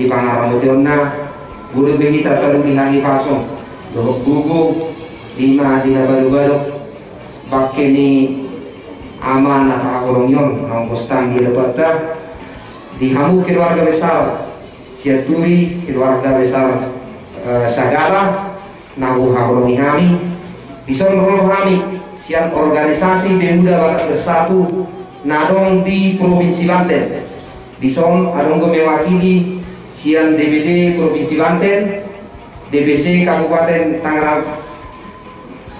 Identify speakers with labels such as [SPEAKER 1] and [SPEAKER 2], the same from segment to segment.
[SPEAKER 1] di pangaramutionna guru bengita taru bihahi pasong dohok gugu lima dina baru-baru bakeni amanah taholong yon nongkostang di lepata dihamu keluarga besar siaturi keluarga besar Sagala nahu haholongi kami disonrolo kami siap organisasi pemuda Batak Bersatu nadong di Provinsi Banten dison adonggo mewakili sian DPD Provinsi Banten, DPC Kabupaten Tangerang,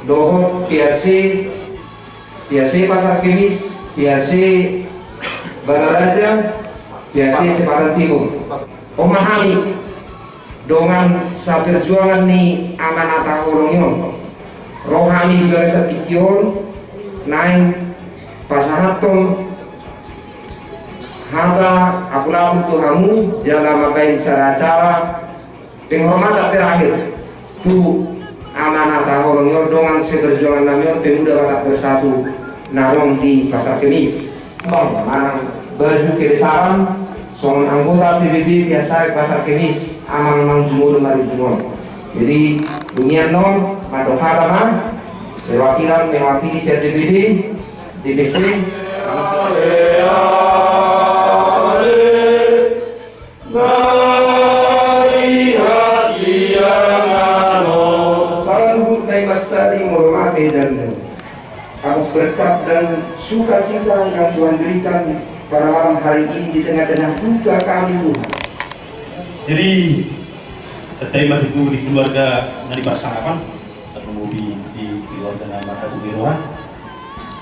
[SPEAKER 1] Dohot, PAC Pasar Kemis, PAC Balaraja, PAC Sepadan Timur. Memahami dengan sa perjuangan ni amanata holongyon. Rohani juga setikion naik pasahaton hata apulapu tuhamu jaga mabain secara acara penghormatan terakhir tu amanata holongyon dengan seperjuangan namanya pemuda Batak Bersatu narong di Pasar Kemis baju kebesaran soal anggota PBB biasa Pasar Kemis amang jumur mari jumur. Jadi dunia non madoharaman perwakilan mewakili CDPD DPC dan atas berkat dan sukacita yang Tuhan berikan pada malam hari ini di tengah-tengah duka kami Tuhan.
[SPEAKER 2] Jadi terima itu di keluarga dari pasangan atau di keluarga nama Abu Birwan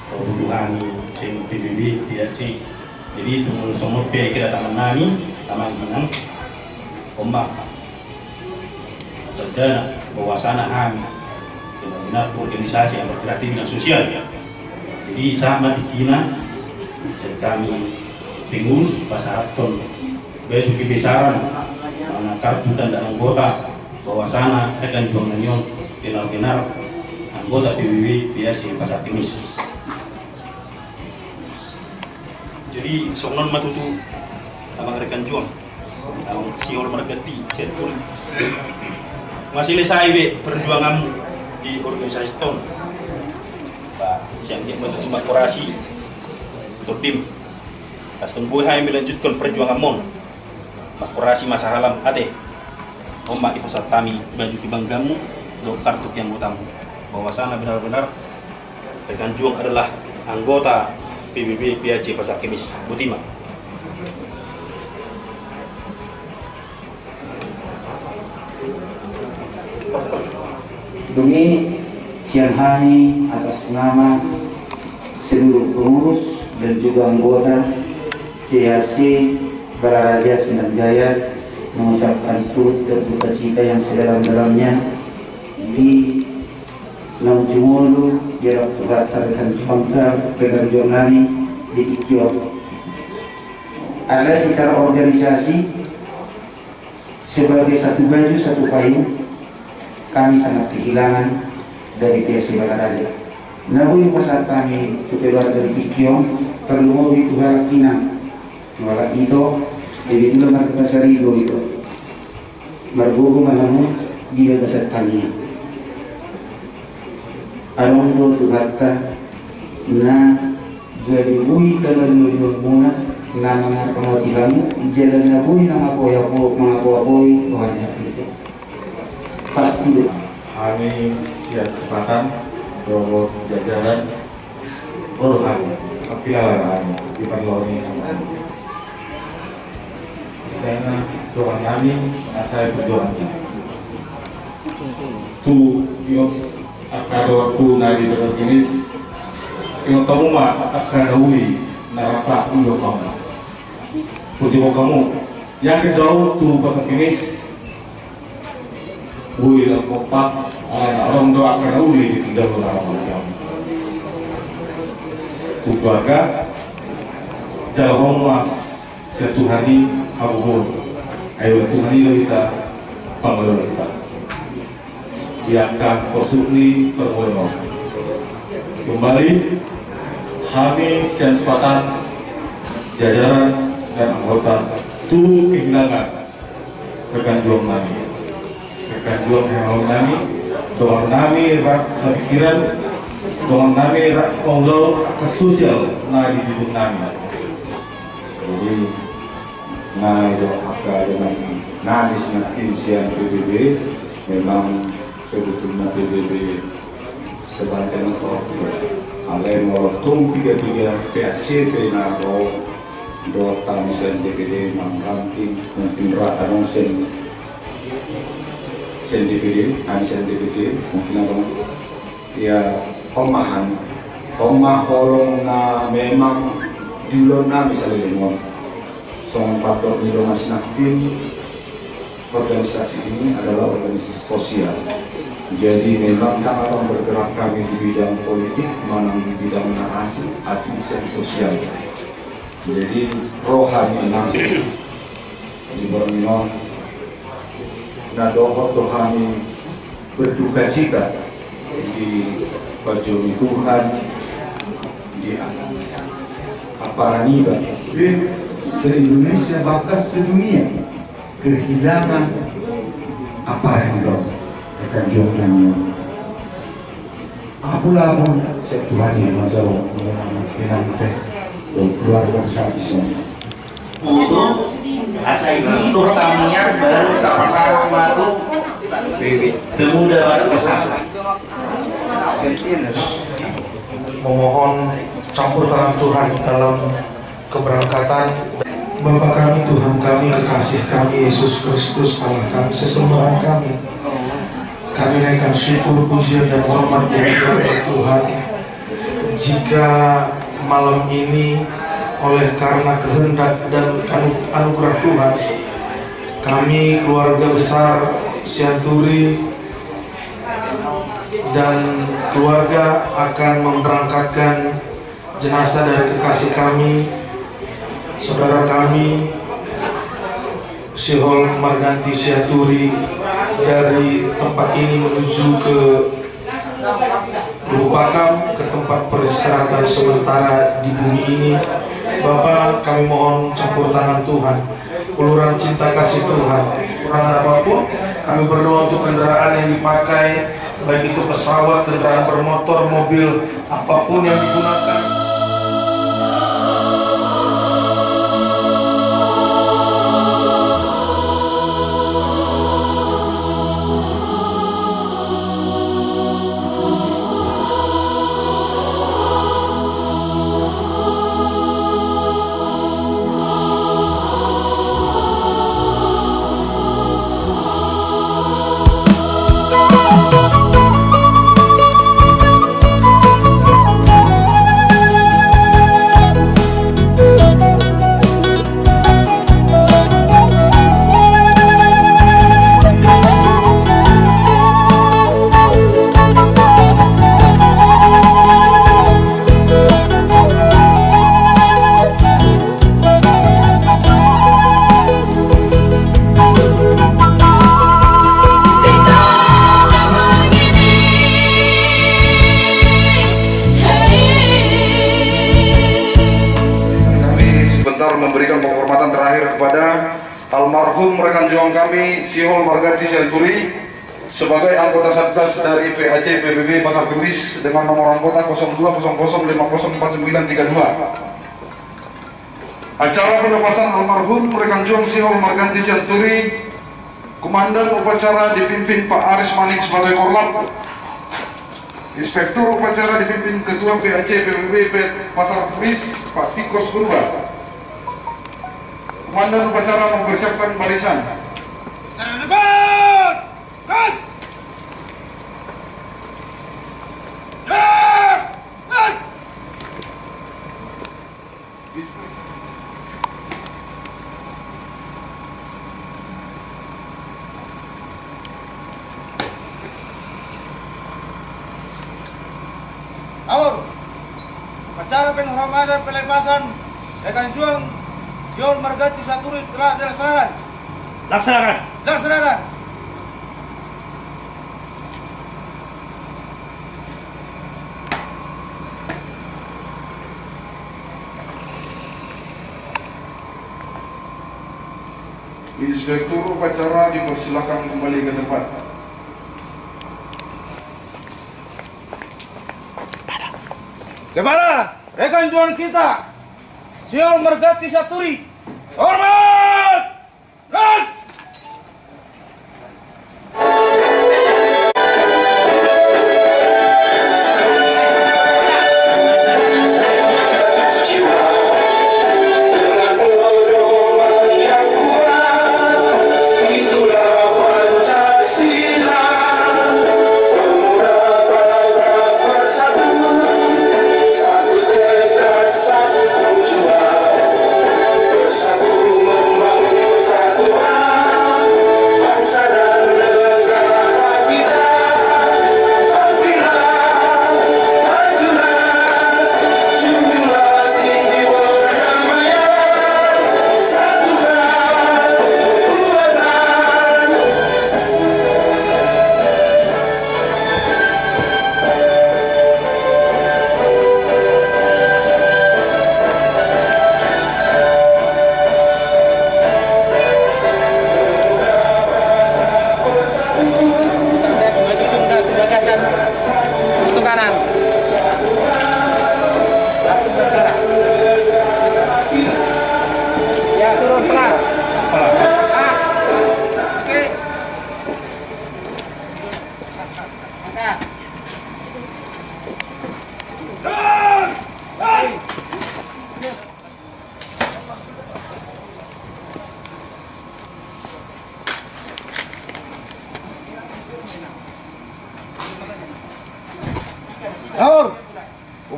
[SPEAKER 2] atau Duhani Ceng PBB PAC. Jadi itu semua pihak kedatangan nami taman menang ombak berdana bawasana kami benar-benar organisasi yang bergerak di bidang sosial. Jadi sama di Kina kami pengurus pasahaton baju kebesaran mana kartu tanda anggota bawasana akan juanganyon benar-benar anggota PBB PAC Pasar Kemis. Jadi soalnya matutu abang rekan juang abang siol mergati setul masih lesai be perjuangan di organisasi ton Pak siang dia matutu korporasi atau tim custom boy hai melanjutkan perjuangan mon korporasi masa halam ate ombak di pusat kami baju kibanggamu do kartu yang utama bahwasana benar-benar rekan juang adalah anggota PBB PAC Pasar Kemis Butima.
[SPEAKER 1] Demi siang hari atas nama seluruh pengurus dan juga anggota PAC Balaraja Sindang Jaya mengucapkan turut dan duka cita yang sedalam-dalamnya di Naujumulu jarak berdasarkan bangga penerjemahani di Ikio. Ada secara organisasi sebagai satu baju satu payung kami sangat kehilangan dari PAC Balaraja. Namun saat kami keluar dari Ikio perlu itu hal inang wala itu jadi dulu mereka pasari itu margogo malamu dia besar kami along do tuhatta na jadi bui kalau menuju muna na mga pamatihamu jalan na bui na mga boy banyak itu pasti
[SPEAKER 3] kami siap kesempatan bahwa jajaran kami kepiawaian di Parloni karena doa kami asal berdoa tu yo akado ku nari berkinis yo kamu mah akadawi narapa ulo kamu puji kamu yang kedua tu berkinis wui kopak orang doa akadawi di dalam kamu tu keluarga jalong mas satu hari Abu ayo Tuhan ini kita panggil kita diangkat posukni permohonan kembali kami siang sepatan jajaran dan anggota tu kehilangan rekan juang nami yang nami doang nami rak pikiran doang nami rak onglau ke sosial na di hidup nami.
[SPEAKER 4] Jadi nah itu apa dengan nami semakin siang PBB memang sebetulnya PBB sebanten untuk alai molotung 33 PAC penaro do tamisian DPD mangranting mungkin rata sen DPD mungkin apa ya omah holong na memang dulur na misalnya lemon soal faktor nilo masih nakpin organisasi ini adalah organisasi sosial. Jadi memang tak akan bergerak kami di bidang politik, mana di bidang narasi, asli sosial. Jadi rohani nanti di Borneo, nadohor rohani berduka cita di bajoni Tuhan, di Aparaniba, se-Indonesia bahkan sedunia kehilangan Aparaniba. Akan jomblangnya. Apalah pun Tuhan yang menjauh dengan teh keluarga besar di sana.
[SPEAKER 5] Untuk asa ini terutaminya baru tak pasang batu pemuda baru besar.
[SPEAKER 6] Memohon campur tangan Tuhan dalam keberangkatan. Bapa kami, Tuhan kami, kekasih kami, Yesus Kristus, Allah kami, sesembahan kami. Kami naikkan syukur, pujian, dan hormat kepada Tuhan. Jika malam ini oleh karena kehendak dan anugerah Tuhan, kami keluarga besar Sianturi dan keluarga akan memberangkatkan jenazah dari kekasih kami, saudara kami Sihol Marganti Sianturi, dari tempat ini menuju ke Lubakam, ke tempat peristirahatan sementara di bumi ini. Bapak, kami mohon campur tangan Tuhan, uluran cinta kasih Tuhan. Kurangan apapun, kami berdoa untuk kendaraan yang dipakai, baik itu pesawat, kendaraan bermotor, mobil, apapun yang digunakan.
[SPEAKER 7] Memberikan penghormatan terakhir kepada almarhum rekan juang kami Sihol Marganti Sianturi sebagai anggota Satgas dari PAC PBB Pasar Kemis dengan nomor anggota 0200504932. Acara pelepasan almarhum rekan juang Sihol Marganti Sianturi, Komandan upacara dipimpin Pak Aris Manik sebagai Korlap, Inspektur upacara dipimpin Ketua PAC PBB Pasar Kemis Pak Tikos Purba. Komandan upacara mempersiapkan barisan.
[SPEAKER 8] Awal acara penghormatan pelepasan rekan juang Sihol Marganti Sianturi telah dilaksanakan. Laksanakan.
[SPEAKER 7] Inspektur upacara dipersilakan kembali ke depan.
[SPEAKER 8] Kepada rekan juang kita, Sion Margati Saturi, hormat! Red!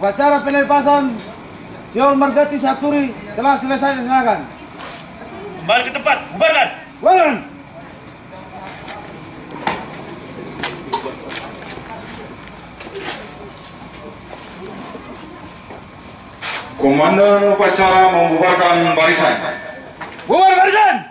[SPEAKER 8] Upacara pelepasan Sion Margati Saturi telah selesai dilaksanakan.
[SPEAKER 2] Kembali ke tempat, bubarkan.
[SPEAKER 8] Bubarkan.
[SPEAKER 7] Komandan upacara membubarkan barisan.
[SPEAKER 8] Bubar barisan.